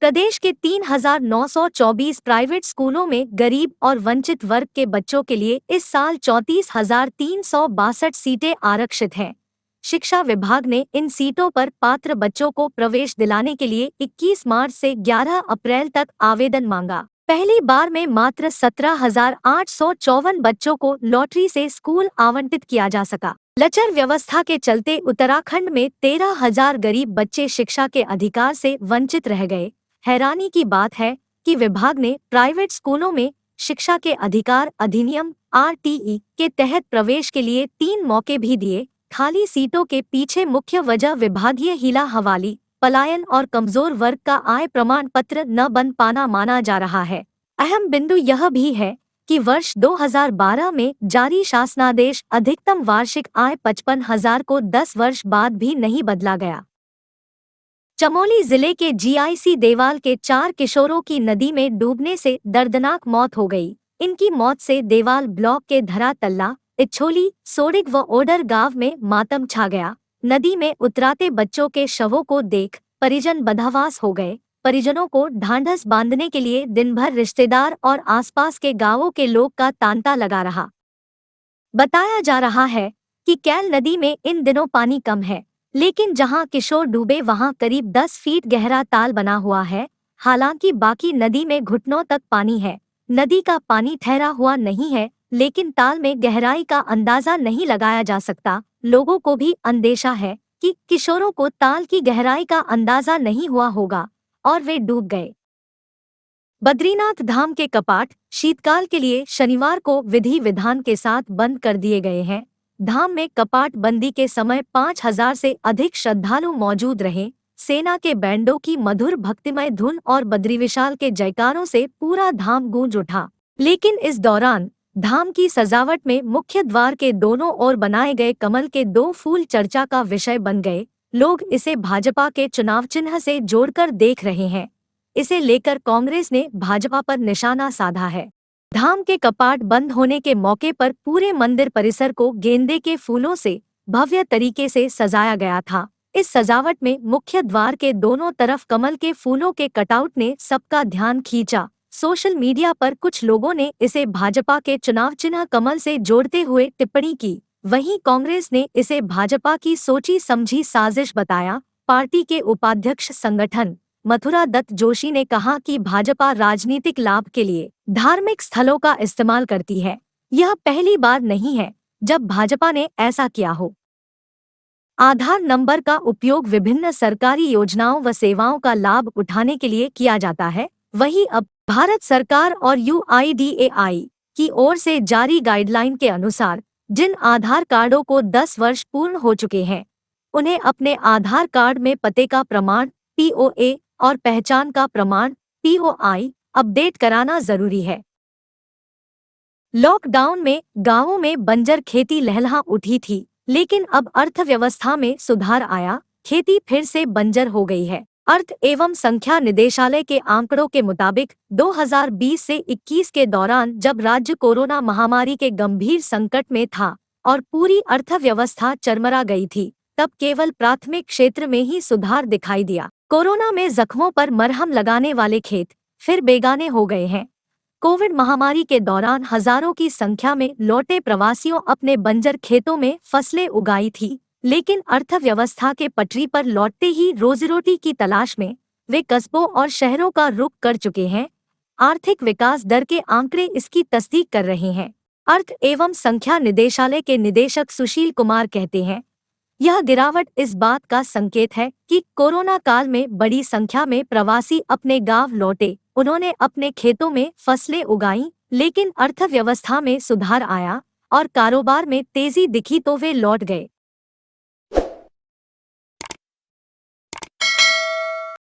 प्रदेश के 3,924 प्राइवेट स्कूलों में गरीब और वंचित वर्ग के बच्चों के लिए इस साल 34,362 सीटें आरक्षित हैं। शिक्षा विभाग ने इन सीटों पर पात्र बच्चों को प्रवेश दिलाने के लिए 21 मार्च से 11 अप्रैल तक आवेदन मांगा। पहली बार में मात्र 17,854 बच्चों को लॉटरी से स्कूल आवंटित किया जा सका। लचर व्यवस्था के चलते उत्तराखंड में 13,000 गरीब बच्चे शिक्षा के अधिकार से वंचित रह गए। हैरानी की बात है कि विभाग ने प्राइवेट स्कूलों में शिक्षा के अधिकार अधिनियम RTE के तहत प्रवेश के लिए 3 मौके भी दिए। खाली सीटों के पीछे मुख्य वजह विभागीय हीला हवाली, पलायन और कमजोर वर्ग का आय प्रमाण पत्र न बन पाना माना जा रहा है। अहम बिंदु यह भी है कि वर्ष 2012 में जारी शासनादेश अधिकतम वार्षिक आय 55,000 को 10 वर्ष बाद भी नहीं बदला गया। चमोली जिले के GIC देवाल के 4 किशोरों की नदी में डूबने से दर्दनाक मौत हो गई। इनकी मौत से देवाल ब्लॉक के धरा तल्ला, इच्छोली, सोडिग व ओडर गांव में मातम छा गया। नदी में उतराते बच्चों के शवों को देख परिजन बदहवास हो गए। परिजनों को ढांढस बांधने के लिए दिन भर रिश्तेदार और आसपास के गांवों के लोग का तांता लगा रहा। बताया जा रहा है कि कैल नदी में इन दिनों पानी कम है, लेकिन जहां किशोर डूबे वहां करीब 10 फीट गहरा ताल बना हुआ है। हालांकि बाकी नदी में घुटनों तक पानी है। नदी का पानी ठहरा हुआ नहीं है, लेकिन ताल में गहराई का अंदाजा नहीं लगाया जा सकता। लोगों को भी अंदेशा है कि किशोरों को ताल की गहराई का अंदाजा नहीं हुआ होगा और वे डूब गए। बद्रीनाथ धाम के कपाट शीतकाल के लिए शनिवार को विधि विधान के साथ बंद कर दिए गए हैं। धाम में कपाट बंदी के समय 5,000 से अधिक श्रद्धालु मौजूद रहे। सेना के बैंडों की मधुर भक्तिमय धुन और बद्रीविशाल के जयकारों से पूरा धाम गूंज उठा। लेकिन इस दौरान धाम की सजावट में मुख्य द्वार के दोनों ओर बनाए गए कमल के 2 फूल चर्चा का विषय बन गए। लोग इसे भाजपा के चुनाव चिन्ह से जोड़कर देख रहे हैं। इसे लेकर कांग्रेस ने भाजपा पर निशाना साधा है। धाम के कपाट बंद होने के मौके पर पूरे मंदिर परिसर को गेंदे के फूलों से भव्य तरीके से सजाया गया था। इस सजावट में मुख्य द्वार के दोनों तरफ कमल के फूलों के कटआउट ने सबका ध्यान खींचा। सोशल मीडिया पर कुछ लोगों ने इसे भाजपा के चुनाव चिन्ह कमल से जोड़ते हुए टिप्पणी की। वहीं कांग्रेस ने इसे भाजपा की सोची समझी साजिश बताया। पार्टी के उपाध्यक्ष संगठन मथुरा दत्त जोशी ने कहा कि भाजपा राजनीतिक लाभ के लिए धार्मिक स्थलों का इस्तेमाल करती है। यह पहली बार नहीं है जब भाजपा ने ऐसा किया हो। आधार नंबर का उपयोग विभिन्न सरकारी योजनाओं व सेवाओं का लाभ उठाने के लिए किया जाता है। वहीं अब भारत सरकार और UIDAI की ओर से जारी गाइडलाइन के अनुसार जिन आधार कार्डों को 10 वर्ष पूर्ण हो चुके हैं, उन्हें अपने आधार कार्ड में पते का प्रमाण POA और पहचान का प्रमाण POI अपडेट कराना जरूरी है। लॉकडाउन में गांवों में बंजर खेती लहलहा उठी थी, लेकिन अब अर्थव्यवस्था में सुधार आया। खेती फिर से बंजर हो गई है। अर्थ एवं संख्या निदेशालय के आंकड़ों के मुताबिक 2020 से 21 के दौरान जब राज्य कोरोना महामारी के गंभीर संकट में था और पूरी अर्थव्यवस्था चरमरा गई थी, तब केवल प्राथमिक क्षेत्र में ही सुधार दिखाई दिया। कोरोना में जख्मों पर मरहम लगाने वाले खेत फिर बेगाने हो गए हैं। कोविड महामारी के दौरान हजारों की संख्या में लौटे प्रवासियों अपने बंजर खेतों में फसलें उगाई थी, लेकिन अर्थव्यवस्था के पटरी पर लौटते ही रोजीरोटी की तलाश में वे कस्बों और शहरों का रुख कर चुके हैं। आर्थिक विकास दर के आंकड़े इसकी तस्दीक कर रहे हैं। अर्थ एवं संख्या निदेशालय के निदेशक सुशील कुमार कहते हैं, यह गिरावट इस बात का संकेत है कि कोरोना काल में बड़ी संख्या में प्रवासी अपने गांव लौटे। उन्होंने अपने खेतों में फसलें उगाईं, लेकिन अर्थव्यवस्था में सुधार आया और कारोबार में तेजी दिखी तो वे लौट गए।